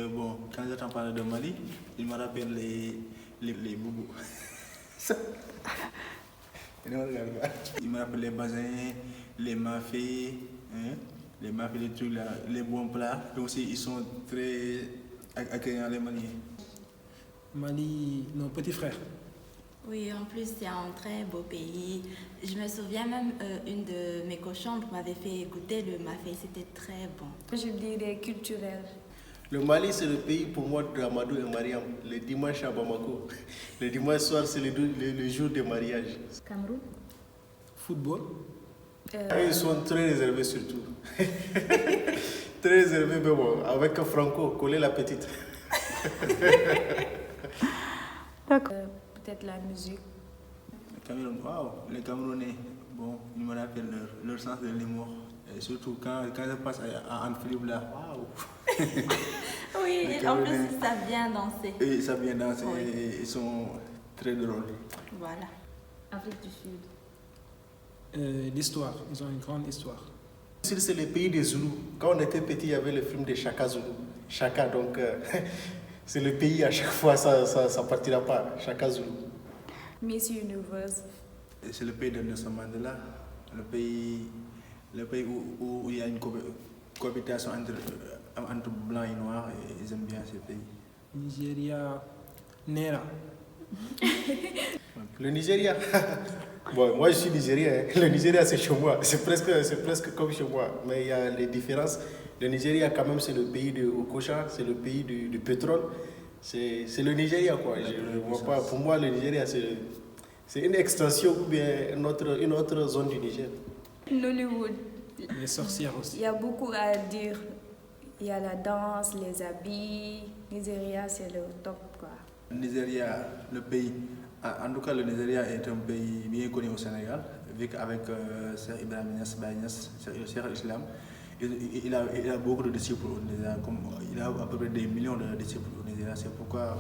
bon, quand j'entends parler de Mali, il me rappelle les boubous. Il me rappelle les bazins, les mafés, hein, les mafés, les trucs là, les bons plats. Et aussi, ils sont très accueillants, les Maliens. Mali, nos petits frères. Oui, en plus, c'est un très beau pays. Je me souviens même, une de mes cochambres m'avait fait goûter le mafé. C'était très bon. Je dirais culturel. Le Mali, c'est le pays pour moi de Amadou et Mariam. Le dimanche à Bamako. Le dimanche soir, c'est le jour des mariages. Cameroun. Football. Ils sont très réservés surtout. Très réservés, mais bon, avec Franco, coller la petite. Peut-être la musique. Le Cameroun, waouh, les Camerounais, bon, ils me rappellent leur sens de l'humour. Et surtout quand je passe à Anne-Philippe là, waouh. Oui, Les en plus, Camerounais. ça vient danser. Et ils savent bien danser, Oui. et ils sont très drôles. Voilà. Afrique du Sud. L'histoire, ils ont une grande histoire. C'est le pays des Zoulous. Quand on était petit, il y avait le film de Chaka Zoulou. Chaka, donc c'est le pays à chaque fois, ça partira pas. Chaka Zoulou. Miss Universe. Et c'est le pays de Nelson Mandela, le pays où il y a une cohabitation entre blancs et noirs, et ils aiment bien ce pays. Nigeria, Nera. Le Nigeria. Bon, moi je suis nigérien. Hein. Le Nigeria c'est chez moi. C'est presque comme chez moi. Mais il y a les différences. Le Nigeria quand même c'est le pays de Okocha, c'est le pays du pétrole. C'est le Nigeria quoi. Je vois pas. Pour moi le Nigeria c'est une extension ou bien une autre zone du Niger. Nollywood. Les sorcières Il aussi. y a beaucoup à dire. Il y a la danse, les habits. Nigeria, c'est le top quoi. Le Nigeria, le pays, en tout cas le Nigeria est un pays bien connu au Sénégal, avec Cheikh Ibrahim Niass, Baye Niass, Cheikh Islam. Il a beaucoup de disciples au Nigeria, il a à peu près des millions de disciples au Nigeria. C'est pourquoi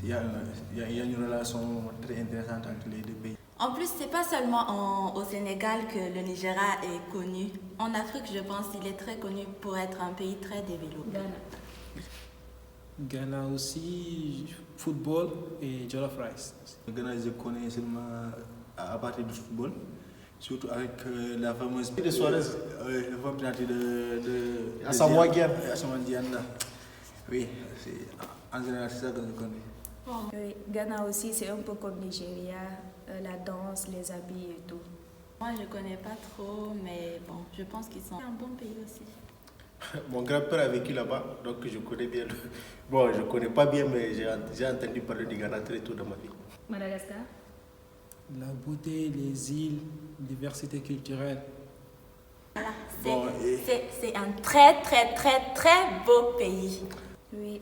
il y a une relation très intéressante entre les deux pays. En plus, c'est pas seulement au Sénégal que le Nigeria est connu. En Afrique, je pense qu'il est très connu pour être un pays très développé. Ghana aussi, football et jollof rice. Le Ghana, je connais seulement à partir du football, surtout avec la fameuse De Suarez. Le fameux penalty de Asamoah Gyan. Asamoah Gyan, là. Oui, en général, c'est ça que je connais. Oui, Ghana aussi, c'est un peu comme Nigeria. La danse, les habits et tout. Moi, je connais pas trop, mais bon, je pense qu'ils sont un bon pays aussi. Mon grand-père a vécu là-bas, donc je connais bien. Bon, je connais pas bien, mais j'ai entendu parler du Ghana très tôt dans ma vie. Madagascar. La beauté, les îles, diversité culturelle. Voilà, Bon, c'est un très, très, très, très beau pays. Oui,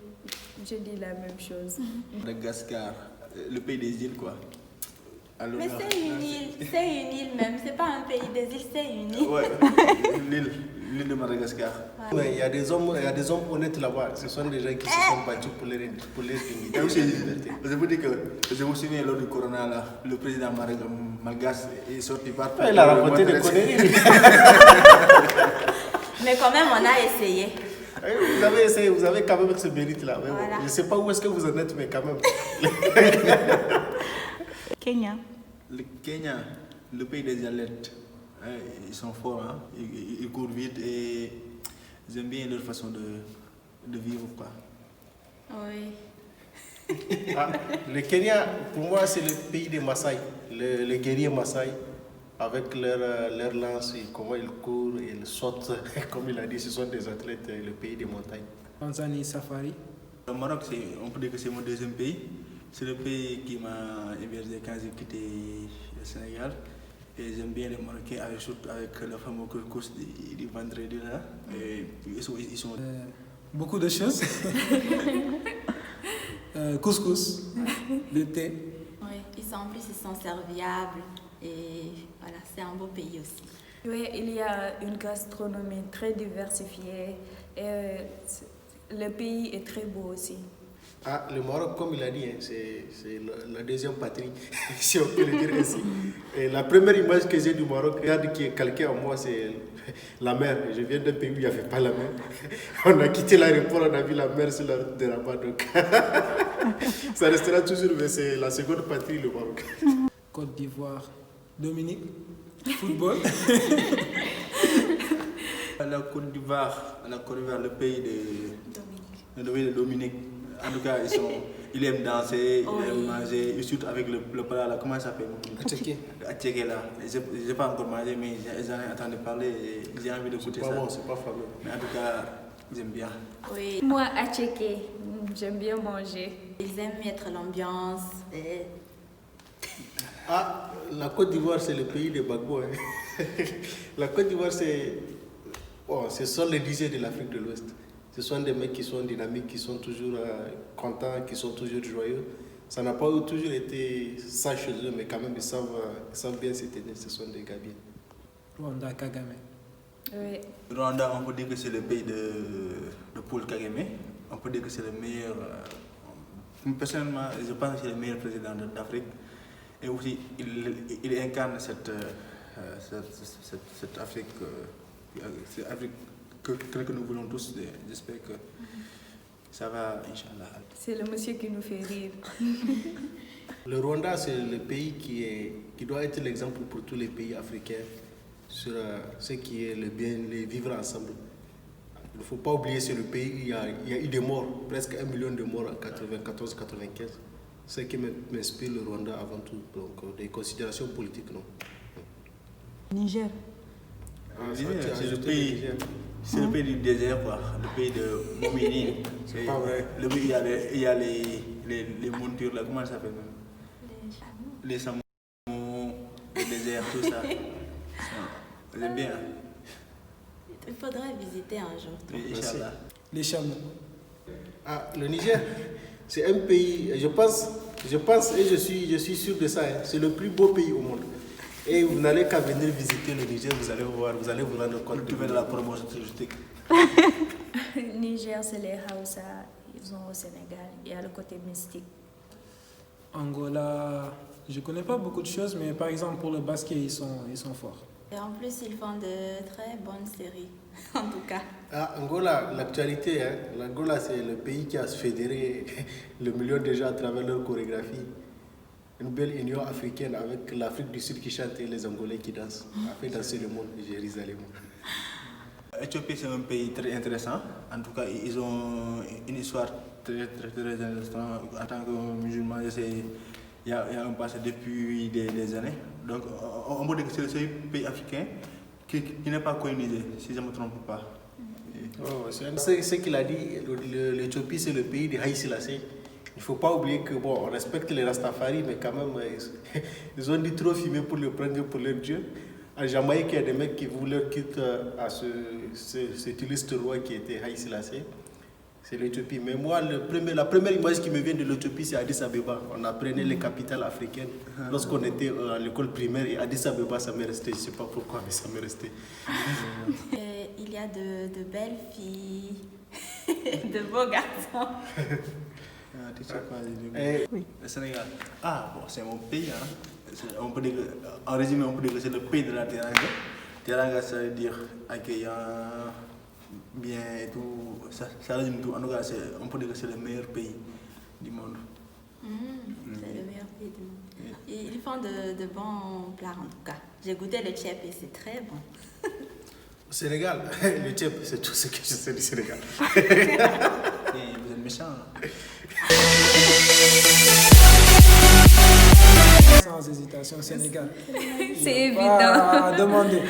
je dis la même chose. Madagascar, le pays des îles, quoi. Alors, Mais c'est une île même, c'est pas un pays des îles, c'est une île. Ouais, l'île de Madagascar. Mais il y a des hommes honnêtes là-bas. Ce sont des gens qui se sont battus pour les dignité et les libertés. Je vous dis que je me souviens lors du corona, là, le président malgache est sorti par. Il a raconté des conneries. Mais quand même, on a essayé. Vous avez essayé, vous avez quand même ce mérite-là. Mais Voilà. bon, je ne sais pas où est-ce que vous en êtes, mais quand même. Kenya. Le Kenya, le pays des athlètes, ils sont forts, hein? Ils courent vite et j'aime bien leur façon de vivre, quoi. Oui. Ah, le Kenya, pour moi, c'est le pays des Maasai, les guerriers Maasai, avec leur lance, et comment ils courent, ils sautent. Comme il a dit, ce sont des athlètes, le pays des montagnes. Tanzanie, safari. Le Maroc, on peut dire que c'est mon deuxième pays. C'est le pays qui m'a hébergé quand j'ai quitté le Sénégal. Et j'aime bien les Marocains, surtout avec le fameux couscous du vendredi là. Et ils sont... Beaucoup de choses. Couscous, le thé. Oui, en plus, ils sont serviables. Et voilà, c'est un beau pays aussi. Oui, il y a une gastronomie très diversifiée et le pays est très beau aussi. Ah, le Maroc, comme il a dit, hein, c'est la deuxième patrie, si on peut le dire ainsi. Et la première image que j'ai du Maroc, regarde, qui est calquée en moi, c'est la mer. Je viens d'un pays où il n'y avait pas la mer. On a quitté l'aéroport, on a vu la mer sur la route de Rabat. Donc ça restera toujours, mais c'est la seconde patrie, le Maroc. Côte d'Ivoire. Dominique, football. La Côte d'Ivoire, le pays de Dominique. En tout cas, ils aiment danser, ils aiment manger, et surtout avec le plat là, comment ça s'appelle? Attiéké là. Je n'ai pas encore mangé, mais j'en ai entendu parler et j'ai envie de goûter ça. Bon, c'est pas fameux. Mais en tout cas, j'aime bien. Oui, Moi, à checker, j'aime bien manger. ils aiment mettre l'ambiance. Et... Ah, la Côte d'Ivoire, c'est le pays des Gbagbo. Hein. La Côte d'Ivoire, ce sont les DJ de l'Afrique de l'Ouest. Ce sont des mecs qui sont dynamiques, qui sont toujours contents, qui sont toujours joyeux. Ça n'a pas toujours été ça chez eux, mais quand même, ils savent bien se tenir. Ce sont des gars bien. Rwanda, Kagame. Oui. Rwanda, on peut dire que c'est le pays de Paul Kagame. On peut dire que c'est le meilleur. Personnellement, je pense que c'est le meilleur président d'Afrique. Et aussi, il incarne cette Afrique, cette Afrique que nous voulons tous. J'espère que ça va, Inch'Allah. C'est le monsieur qui nous fait rire. Le Rwanda, c'est le pays qui doit être l'exemple pour tous les pays africains sur ce qui est le bien, les vivre ensemble. Il ne faut pas oublier, c'est le pays où il y a eu des morts, presque 1 million de morts en 94-95. Ce qui m'inspire le Rwanda avant tout, donc des considérations politiques, non. Niger. C'est le pays du désert, quoi. Le pays de Momini. C'est pas vrai. Le pays où il y a les montures, là, comment ça s'appelle même? Les chameaux, le désert, tout ça. J'aime bien. Il faudrait visiter un jour. Oui, Inch'Allah. Les chameaux. Ah, le Niger, c'est un pays, je pense et je suis sûr de ça, hein, c'est le plus beau pays au monde. Et vous n'allez qu'à venir visiter le Niger, vous allez voir, vous allez vous rendre compte. Tu fais de la promotion touristique. Niger, c'est les Hausa, ils sont au Sénégal. Il y a le côté mystique. Angola, je ne connais pas beaucoup de choses, mais par exemple pour le basket, ils sont forts. Et en plus, ils font de très bonnes séries, en tout cas. Ah, Angola, l'actualité, hein, l'Angola c'est le pays qui a fédéré le million de gens à travers leur chorégraphie. Une belle union africaine avec l'Afrique du Sud qui chante et les Angolais qui dansent. A fait danser le monde, Jérusalem. L'Éthiopie, c'est un pays très intéressant. En tout cas, ils ont une histoire très intéressante. En tant que musulman, il y a un passé depuis des années. Donc, on peut dire que c'est le seul pays africain qui n'est pas colonisé, si je ne me trompe pas. C'est ce qu'il a dit, l'Éthiopie, c'est le pays de Haït Selassie. Il ne faut pas oublier que, bon, on respecte les Rastafari, mais quand même, ils ont dit trop fumer pour le prendre pour leur Dieu. En Jamaïque, il y a des mecs qui voulaient quitter à cet illustre roi qui était Haït Selassie. C'est l'Éthiopie. Mais moi, la première image qui me vient de l'Éthiopie, c'est Addis Abeba. On apprenait les capitales africaines lorsqu'on était à l'école primaire. Et Addis Abeba, ça m'est resté. Je ne sais pas pourquoi, mais ça m'est resté. Et il y a de belles filles, de beaux garçons. Tu sais quoi, Oui. le Sénégal. Ah, bon, c'est mon pays. Hein. On peut dire en résumé, on peut dire que c'est le pays de la Teranga. Teranga, ça veut dire accueillant, bien et tout. Ça résume tout. En tout cas, on peut dire que c'est le meilleur pays du monde. C'est le meilleur pays du monde. Et ils font de bons plats, en tout cas. J'ai goûté le tchèp et c'est très bon. Au Sénégal, le tchèp, c'est tout ce que je sais du Sénégal. Et vous êtes méchants. Sans hésitation, Sénégal. C'est évident. À demander.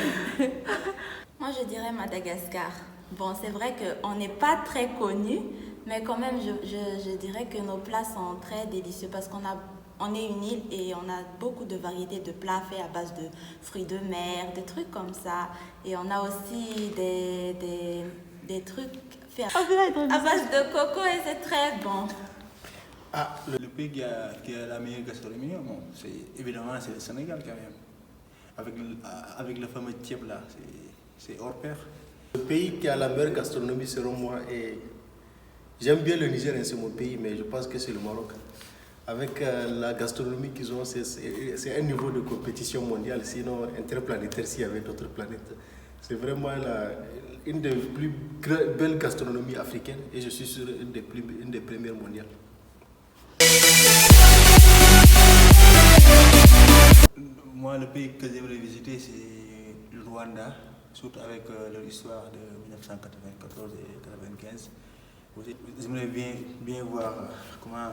Moi, je dirais Madagascar. Bon, c'est vrai qu'on n'est pas très connus, mais quand même, je dirais que nos plats sont très délicieux parce on est une île et on a beaucoup de variétés de plats faits à base de fruits de mer, des trucs comme ça. Et on a aussi des trucs faits à base de coco et c'est très bon. Ah, le pays qui a la meilleure gastronomie, bon, évidemment, c'est le Sénégal quand même. Avec le fameux tiep là, c'est hors pair. Le pays qui a la meilleure gastronomie, selon moi, J'aime bien le Niger, hein, c'est mon pays, mais je pense que c'est le Maroc. Avec la gastronomie qu'ils ont, c'est un niveau de compétition mondiale, sinon interplanétaire s'il y avait d'autres planètes. C'est vraiment une des plus belles gastronomies africaines et je suis sûr une des premières mondiales. Moi, le pays que j'aimerais visiter, c'est le Rwanda, surtout avec leur histoire de 1994 et 1995. J'aimerais bien voir comment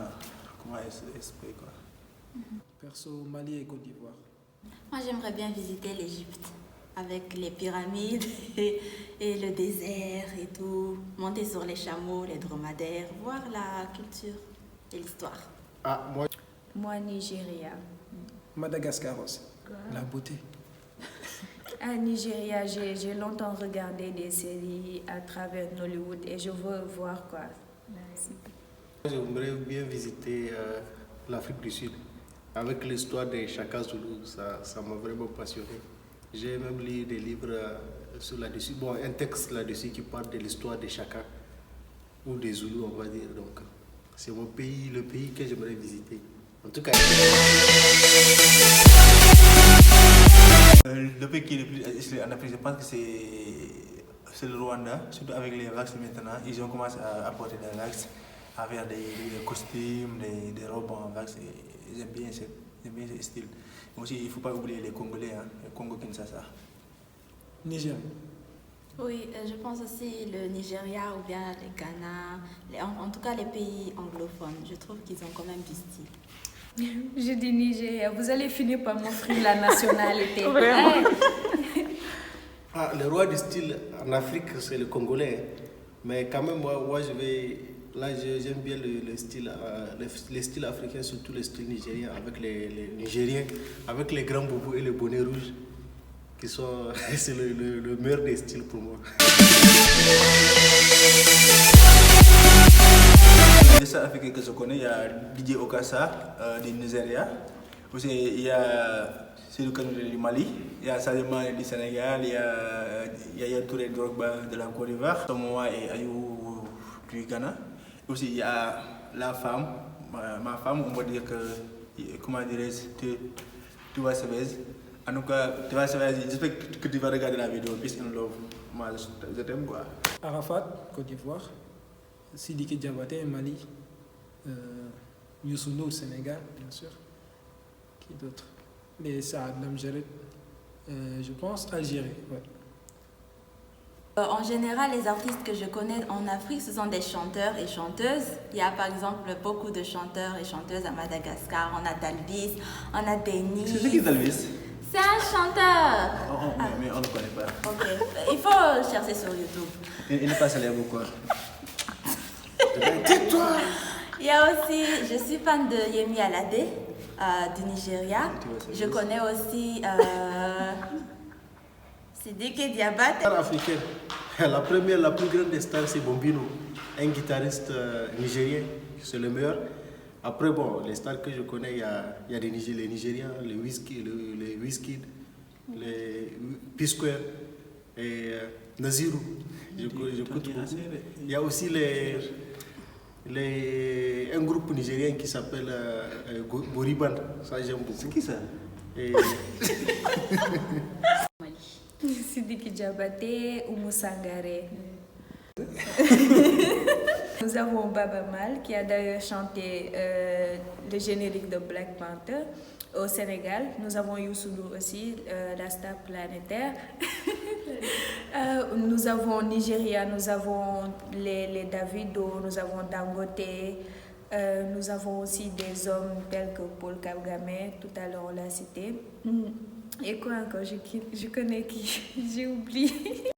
elle se fait, quoi. Perso, Mali et Côte d'Ivoire. Moi, j'aimerais bien visiter l'Égypte avec les pyramides et le désert et tout. Monter sur les chameaux, les dromadaires, voir la culture et l'histoire. Ah, Moi, Nigeria. Madagascar aussi. La beauté. À Nigeria, j'ai longtemps regardé des séries à travers Nollywood et je veux voir quoi. J'aimerais bien visiter l'Afrique du Sud. Avec l'histoire des Chaka Zulu, ça m'a vraiment passionné. J'ai même lu des livres là-dessus. Bon, un texte là-dessus qui parle de l'histoire des Chaka ou des Zoulous, on va dire. Donc, c'est mon pays, le pays que j'aimerais visiter. En tout cas. Le pays qui est le plus en Afrique, je pense que c'est le Rwanda, surtout avec les vax maintenant. Ils ont commencé à porter des vax, à faire des costumes, des robes en vax. J'aime bien ce style. Mais aussi, il ne faut pas oublier les Congolais, hein, le Congo-Kinshasa. Niger. Oui, je pense aussi le Nigeria ou bien le Ghana, en tout cas les pays anglophones. Je trouve qu'ils ont quand même du style. Je dis Nigeria, vous allez finir par m'offrir la nationalité. Ah, le roi du style en Afrique, c'est le Congolais. Hein. Mais quand même, moi j'aime bien le style, les styles africains, surtout le style nigérien, avec les Nigériens, avec les grands boubous et les bonnets rouges, qui sont, c'est le meilleur des styles pour moi. Les stars africains que je connais, il y a Didier Okassa du Nigeria. Aussi, il y a Seydou Kanoulé du Mali. Il y a Sadio Mané du Sénégal. Il y a Yaya Touré Drogba de la Côte d'Ivoire. Samoa et Ayou du Ghana. Aussi, il y a la femme, ma femme, on va dire que, comment dirais-je, tu vas se baiser. En tout cas, tu vas se baiser. J'espère que tu vas regarder la vidéo Peace and Love. Moi, je t'aime, quoi. Arafat, Côte d'Ivoire. Sidiki Diabaté, Mali. Youssou N'Dour, Sénégal, bien sûr. Qui d'autre? Mais ça, Namjeret, je pense, Algérie. Ouais. En général, les artistes que je connais en Afrique, ce sont des chanteurs et chanteuses. Il y a par exemple beaucoup de chanteurs et chanteuses à Madagascar. On a Dalvis, on a Denis. C'est qui Dalvis? C'est un chanteur. Mais on ne le connaît pas. Ok, il faut chercher sur YouTube. Il n'est pas célèbre ou quoi? Tais-toi! Il y a aussi, je suis fan de Yemi Alade du Nigeria. Je connais aussi Sidiki Diabaté. Star africaine. La première, la plus grande des stars, c'est Bombino, un guitariste nigérien, c'est le meilleur. Après, bon, les stars que je connais, il y a les Nigériens, les Wizkid, les P-Square et Naziru. J'écoute beaucoup. Il y a aussi un groupe nigérien qui s'appelle Boriban. Ça, j'aime beaucoup. C'est qui ça? Et... Sidiki Diabaté, Oumou Sangaré. Nous avons Baba Mal qui a d'ailleurs chanté le générique de Black Panther au Sénégal. Nous avons Youssou N'Dour aussi, la star planétaire. Nous avons Nigeria, nous avons les Davido, nous avons Dangote. Nous avons aussi des hommes tels que Paul Kagame, tout à l'heure on l'a cité. Et quoi encore, je connais qui, j'ai oublié.